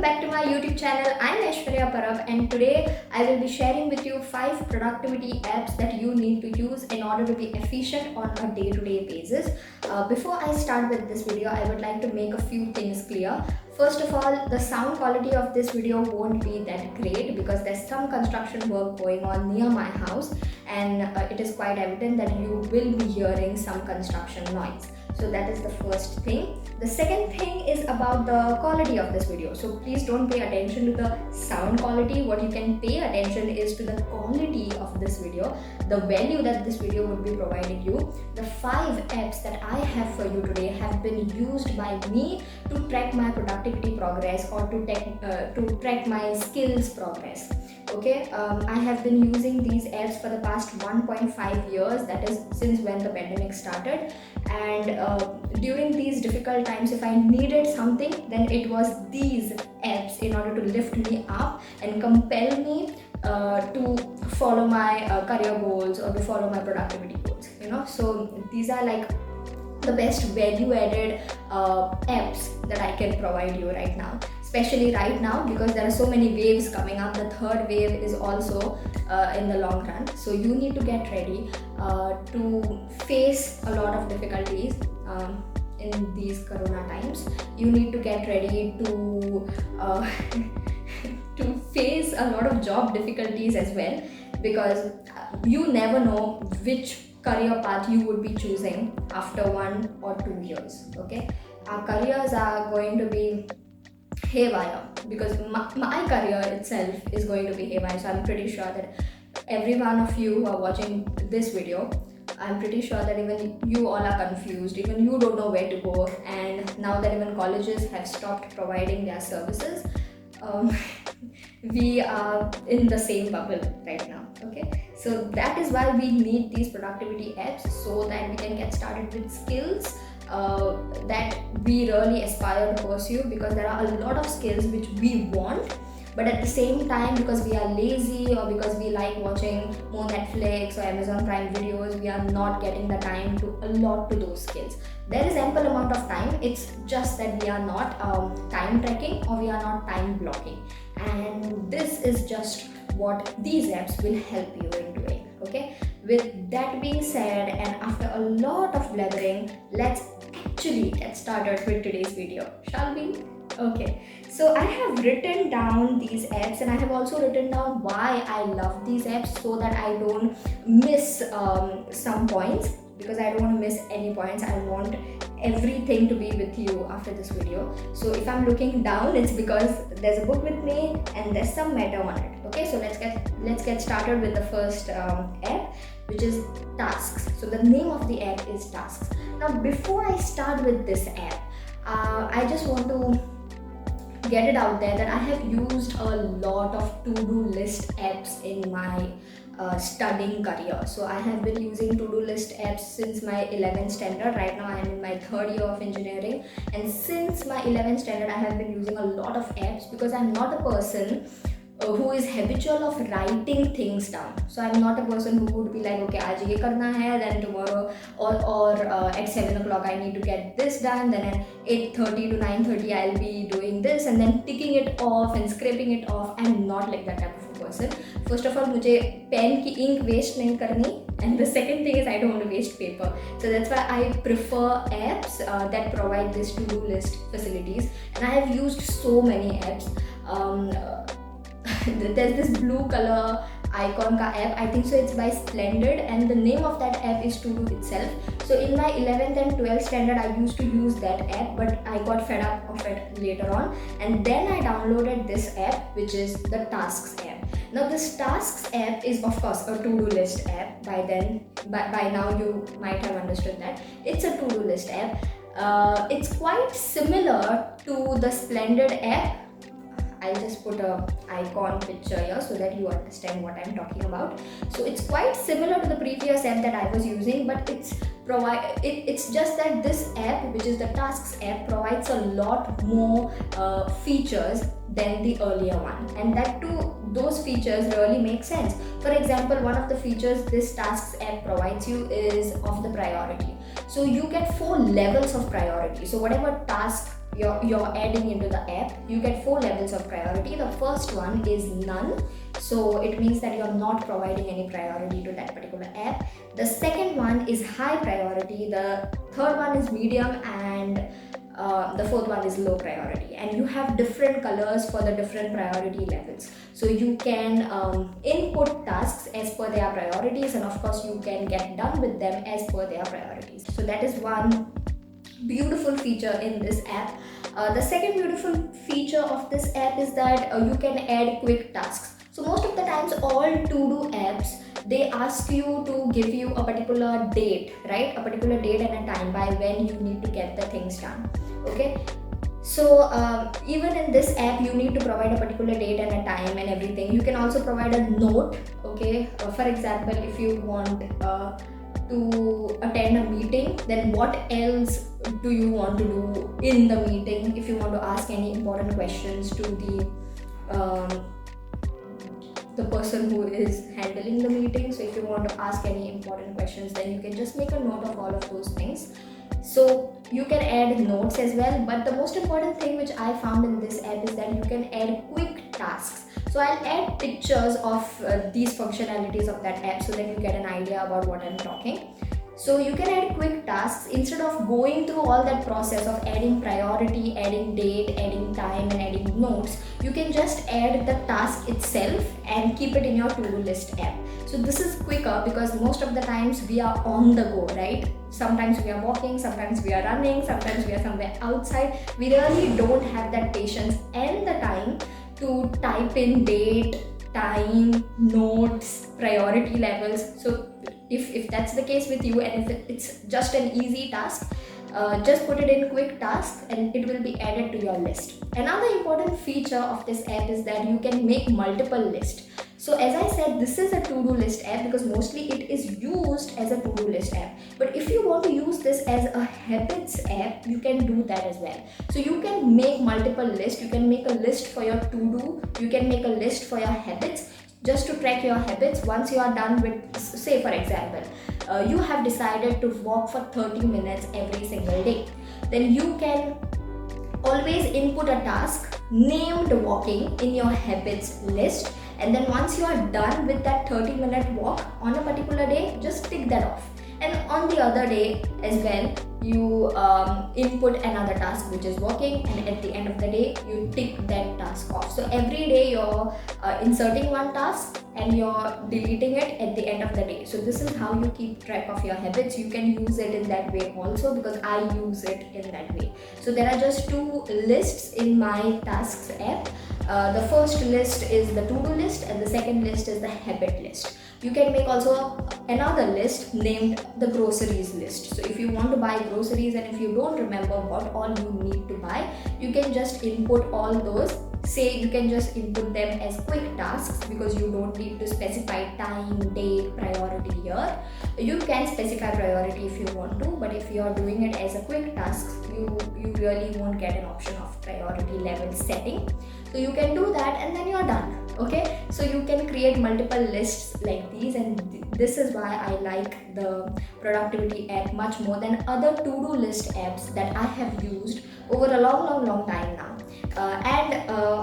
back to my YouTube channel. I'm Aishwarya Parab, and today I will be sharing with you 5 productivity apps that you need to use in order to be efficient on a day-to-day basis. Before I start with this video, I would like to make a few things clear. First of all, the sound quality of this video won't be that great because there's some construction work going on near my house, and it is quite evident that you will be hearing some construction noise. So that is the first thing. The second thing is about the quality of this video. So please don't pay attention to the sound quality. What you can pay attention is to the quality of this video, the value that this video would be providing you. The 5 apps that I have for you today have been used by me to track my productivity progress or to track my skills progress. Okay, I have been using these apps for the past 1.5 years, that is since when the pandemic started, and during these difficult times, if I needed something, then it was these apps in order to lift me up and compel me to follow my career goals or to follow my productivity goals, so these are like the best value added apps that I can provide you right now, especially right now because there are so many waves coming up. The third wave is also in the long run, so you need to get ready to face a lot of difficulties in these corona times. You need to get ready to to face a lot of job difficulties as well, because you never know which career path you would be choosing after 1 or 2 years. Okay, our careers are going to be haywire because my career itself is going to be haywire. So I'm pretty sure that every one of you who are watching this video, I'm pretty sure that even you all are confused, even you don't know where to go, and now that even colleges have stopped providing their services, we are in the same bubble right now. Okay, so that is why we need these productivity apps, so that we can get started with skills that we really aspire to pursue, because there are a lot of skills which we want, but at the same time, because we are lazy or because we like watching more Netflix or Amazon Prime videos, we are not getting the time to allot to those skills. There is ample amount of time, it's just that we are not time tracking or we are not time blocking, and this is just what these apps will help you in doing. Okay, with that being said, and after a lot of blathering, let's actually get started with today's video, shall we? Okay, so I have written down these apps, and I have also written down why I love these apps, so that I don't miss some points, because I don't want to miss any points. I want everything to be with you after this video. So if I'm looking down, it's because there's a book with me and there's some matter on it. Okay, so let's get started with the first app, which is Tasks. So the name of the app is Tasks. Now before I start with this app, I just want to get it out there that I have used a lot of to-do list apps in my studying career. So I have been using to-do list apps since my 11th standard. Right now I am in my 3rd year of engineering, and since my 11th standard I have been using a lot of apps, because I'm not a person who is habitual of writing things down. So I'm not a person who would be like, okay, aaj ye karna hai, then tomorrow or at 7 o'clock I need to get this done, then at 8:30 to 9:30 I'll be doing this, and then ticking it off and scraping it off. I'm not like that type of a person. First of all, मुझे pen की ink waste नहीं करनी, and the second thing is I don't want to waste paper. So that's why I prefer apps that provide this to-do list facilities, and I have used so many apps. There's this blue color icon ka app, I think so it's by Splendid, and the name of that app is To Do itself. So in my 11th and 12th standard I used to use that app, but I got fed up of it later on, and then I downloaded this app, which is the Tasks app. Now this Tasks app is of course a to-do list app. By now you might have understood that it's a to-do list app. It's quite similar to the Splendid app. I'll just put a icon picture here so that you understand what I'm talking about. So it's quite similar to the previous app that I was using, but it's just that this app, which is the Tasks app, provides a lot more features than the earlier one, and that too, those features really make sense. For example, one of the features this Tasks app provides you is of the priority. So you get 4 levels of priority. So whatever task you're adding into the app, you get 4 levels of priority. The first one is none, so it means that you're not providing any priority to that particular app. The second one is high priority, the third one is medium, and the fourth one is low priority. And you have different colors for the different priority levels, so you can input tasks as per their priorities, and of course you can get done with them as per their priorities. So that is one beautiful feature in this app. The second beautiful feature of this app is that you can add quick tasks. So most of the times all to-do apps, they ask you to give you a particular date, right? A particular date and a time by when you need to get the things done. Okay. So even in this app, you need to provide a particular date and a time and everything. You can also provide a note. Okay. For example, if you want to attend a meeting, then what else do you want to do in the meeting? If you want to ask any important questions to the person who is handling the meeting, so if you want to ask any important questions, then you can just make a note of all of those things. So you can add notes as well, but the most important thing which I found in this app is that you can add quick tasks. So I'll add pictures of these functionalities of that app so that you get an idea about what I'm talking. So you can add quick tasks instead of going through all that process of adding priority, adding date, adding time and adding notes. You can just add the task itself and keep it in your to-do list app. So this is quicker because most of the times we are on the go, right? Sometimes we are walking, sometimes we are running, sometimes we are somewhere outside. We really don't have that patience and the time to type in date, time, notes, priority levels. So if that's the case with you, and if it's just an easy task, just put it in quick tasks and it will be added to your list. Another important feature of this app is that you can make multiple lists. So as I said, this is a to-do list app because mostly it is used as a to-do list app. But if you want to use this as a habits app, you can do that as well. So you can make multiple lists. You can make a list for your to-do. You can make a list for your habits, just to track your habits. Once you are done with, say for example, you have decided to walk for 30 minutes every single day. Then you can always input a task named walking in your habits list. And then once you are done with that 30-minute walk on a particular day, just tick that off. And on the other day as well, you input another task which is walking, and at the end of the day, you tick that task off. So every day you're inserting one task and you're deleting it at the end of the day. So this is how you keep track of your habits. You can use it in that way also because I use it in that way. So there are just two lists in my tasks app. The first list is the to-do list and the second list is the habit list. You can make also another list named the groceries list. So if you want to buy groceries and if you don't remember what all you need to buy, you can just input all those. Say you can just input them as quick tasks because you don't need to specify time, date, priority here. You can specify priority if you want to, but if you are doing it as a quick task, you really won't get an option of priority level setting. So you can do that and then you're done. Okay, so you can create multiple lists like these, and this is why I like the productivity app much more than other to-do list apps that I have used over a long time now.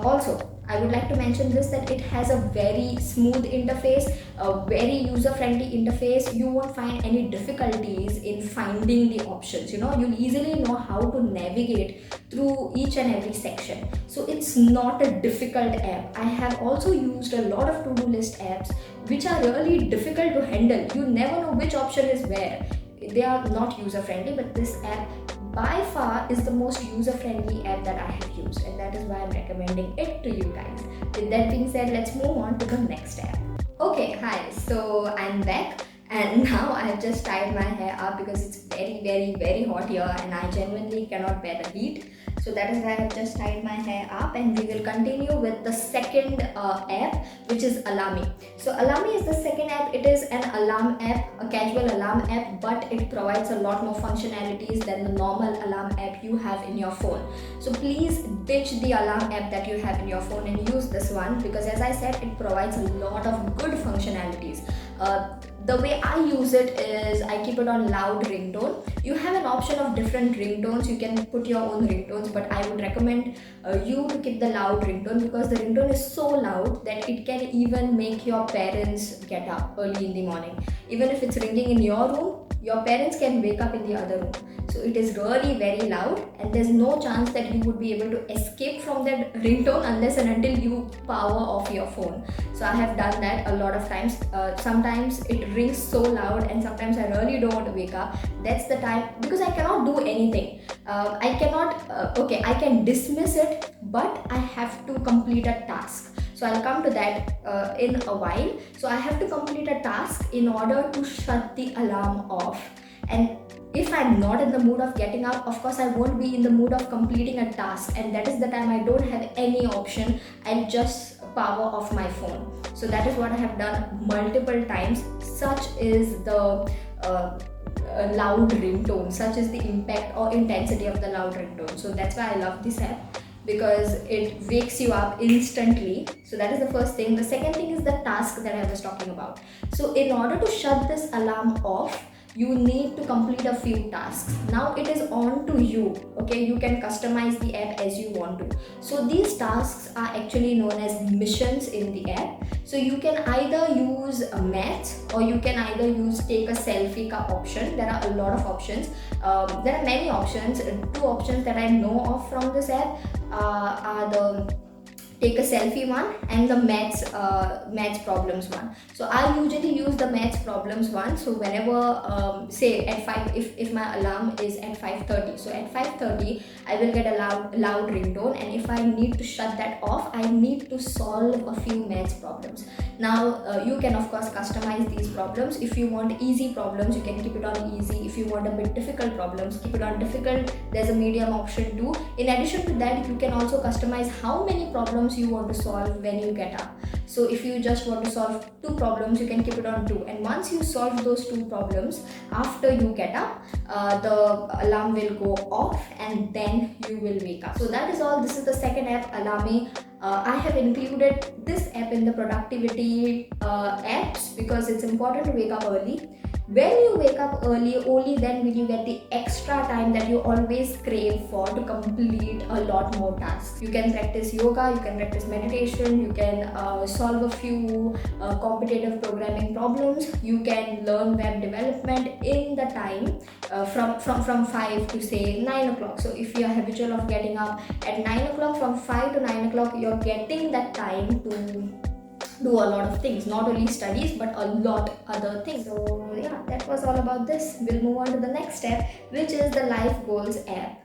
Also, I would like to mention this, that it has a very smooth interface, a very user-friendly interface. You won't find any difficulties in finding the options. You'll easily know how to navigate through each and every section. So it's not a difficult app. I have also used a lot of to-do list apps which are really difficult to handle. You never know which option is where. They are not user-friendly, but this app by far is the most user-friendly app that I have used, and that is why I'm recommending it to you guys. With that being said, let's move on to the next app. Okay, hi, so I'm back, and now I have just tied my hair up because it's very hot here and I genuinely cannot bear the heat. So that is why I have just tied my hair up, and we will continue with the second app, which is Alarmy. So Alarmy is the second app. It is an alarm app, a casual alarm app, but it provides a lot more functionalities than the normal alarm app you have in your phone. So please ditch the alarm app that you have in your phone and use this one because, as I said, it provides a lot of good functionalities. The way I use it is I keep it on loud ringtone. You have an option of different ringtones. You can put your own ringtones, but I would recommend you to keep the loud ringtone, because the ringtone is so loud that it can even make your parents get up early in the morning. Even if it's ringing in your room, your parents can wake up in the other room. So it is really very loud, and there's no chance that you would be able to escape from that ringtone unless and until you power off your phone. So I have done that a lot of times. Sometimes it rings so loud, and sometimes I really don't want to wake up. That's the time, because I cannot do anything. I cannot, I can dismiss it, but I have to complete a task. So I'll come to that in a while. So I have to complete a task in order to shut the alarm off. And if I'm not in the mood of getting up, of course I won't be in the mood of completing a task, and that is the time I don't have any option. I'll just power off my phone. So that is what I have done multiple times. Such is the loud ringtone, such is the impact or intensity of the loud ringtone. So that's why I love this app, because it wakes you up instantly. So that is the first thing. The second thing is the task that I was talking about. So in order to shut this alarm off, you need to complete a few tasks. Now it is on to you. Okay, you can customize the app as you want to. So these tasks are actually known as missions in the app. So you can either use a maths, or you can either use take a selfie ka option. There are a lot of options. There are many options. Two options that I know of from this app are the take a selfie one and the maths problems one. So I usually use the maths problems one. So whenever say at 5, if my alarm is at 5:30, so at 5:30 I will get a loud ringtone, and if I need to shut that off, I need to solve a few maths problems. Now you can of course customize these problems. If you want easy problems, you can keep it on easy. If you want a bit difficult problems, keep it on difficult. There's a medium option too. In addition to that, you can also customize how many problems you want to solve when you get up. So if you just want to solve 2 problems, you can keep it on 2, and once you solve those 2 problems after you get up, the alarm will go off, and then you will wake up. So that is all. This is the second app, Alarmy. I have included this app in the productivity apps because it's important to wake up early. When you wake up early, only then will you get the extra time that you always crave for to complete a lot more tasks. You can practice yoga, you can practice meditation, you can solve a few competitive programming problems, you can learn web development in the time from 5 to say 9 o'clock. So if you are habitual of getting up at 9 o'clock, from 5 to 9 o'clock, you're getting that time to do a lot of things, not only studies but a lot other things. So yeah, that was all about this. We'll move on to the next step, which is the life goals app.